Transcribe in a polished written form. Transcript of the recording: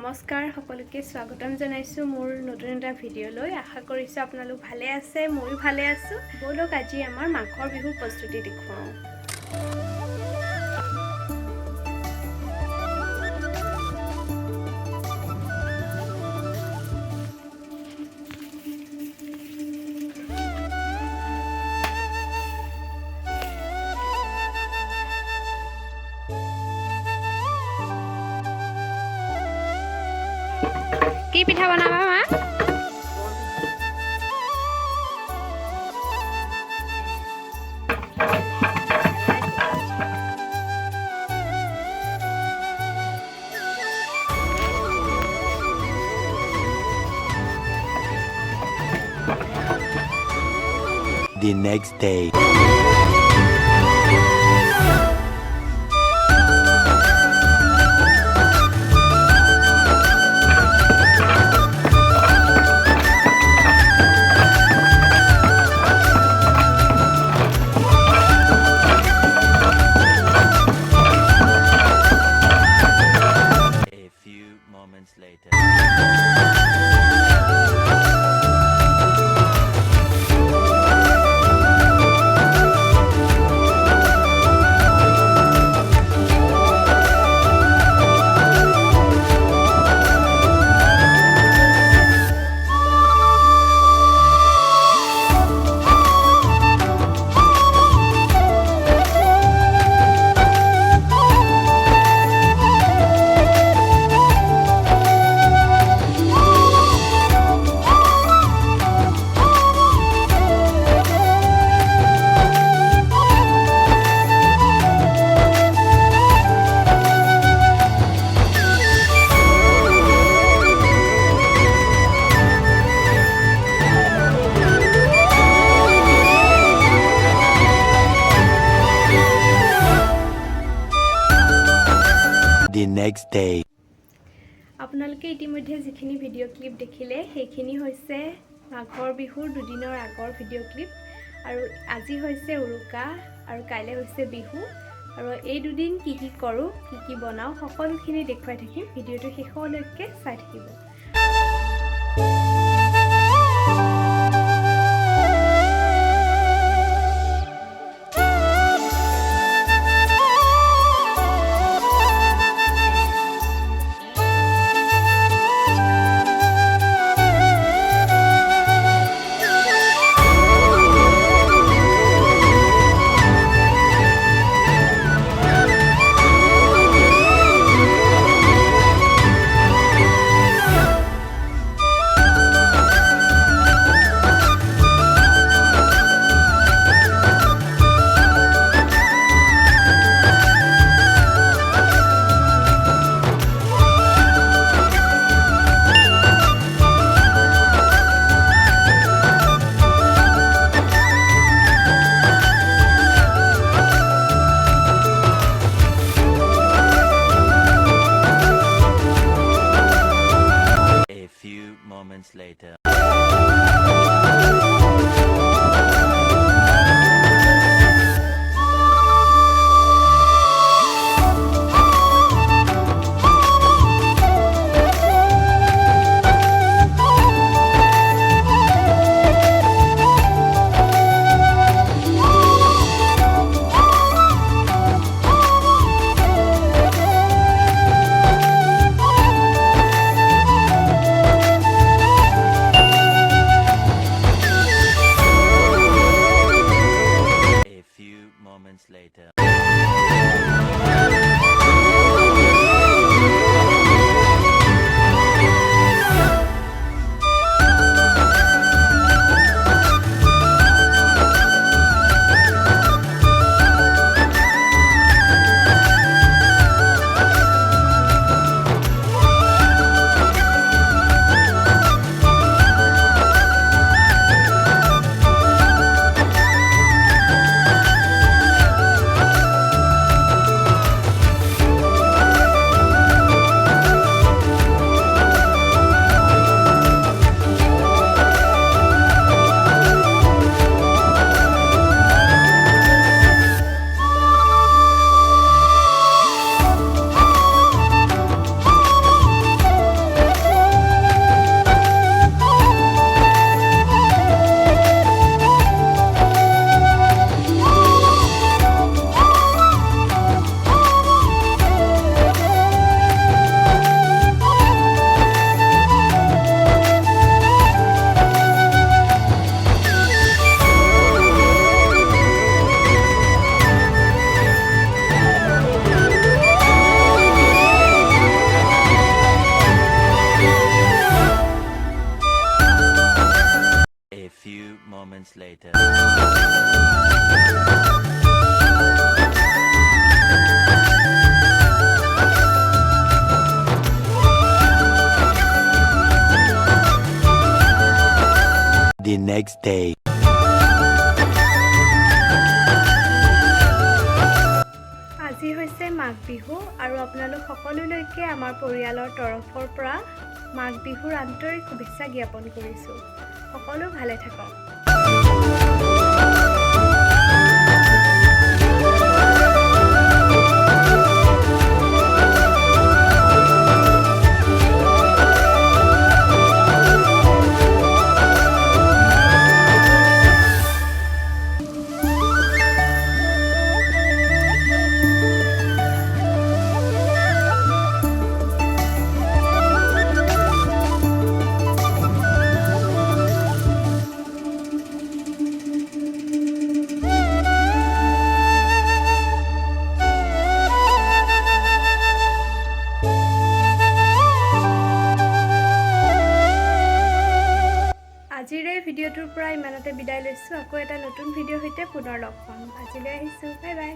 নমস্কাৰ সকলোকে স্বাগতম জনাইছো মোৰ নতুন এটা ভিডিঅ'লৈ আশা কৰিছো আপোনালোক ভালে আছে ময়ো ভালে আছো বলক আজি আমাৰ মাঘৰ বিহুৰ প্ৰস্তুতি দেখুৱাও কি পিঠা বনাবা মা The next day. A few moments later. The next day. আপোনালোকে ইতিমধ্যে যিখিনি ভিডিঅ' ক্লিপ দেখিলে সেইখিনি হৈছে মাঘৰ বিহুৰ দুদিনৰ আগৰ ভিডিঅ' ক্লিপ আৰু আজি হৈছে উৰুকা আৰু কাইলৈ হৈছে বিহু আৰু এই দুদিন কি কি কৰোঁ কি কি বনাওঁ সকলোখিনি দেখুৱাই থাকিম ভিডিঅ'টো শেষলৈকে চাই থাকিব later. The next day. আজি হৈছে মাঘ বিহু আৰু আপোনালোক সকলোলৈকে আমাৰ পৰিয়ালৰ তৰফৰ পৰা মাঘ বিহুৰ আন্তৰিক শুভেচ্ছা জ্ঞাপন কৰিছোঁ। সকলো ভালে থাকক। আজিৰ এই ভিডিঅ'টোৰ পৰা ইমানতে বিদায় লৈছোঁ। আকৌ এটা নতুন ভিডিঅ'ৰ সৈতে পুনৰ লগ পাম। আজিলৈ আহিছোঁ। Bye bye.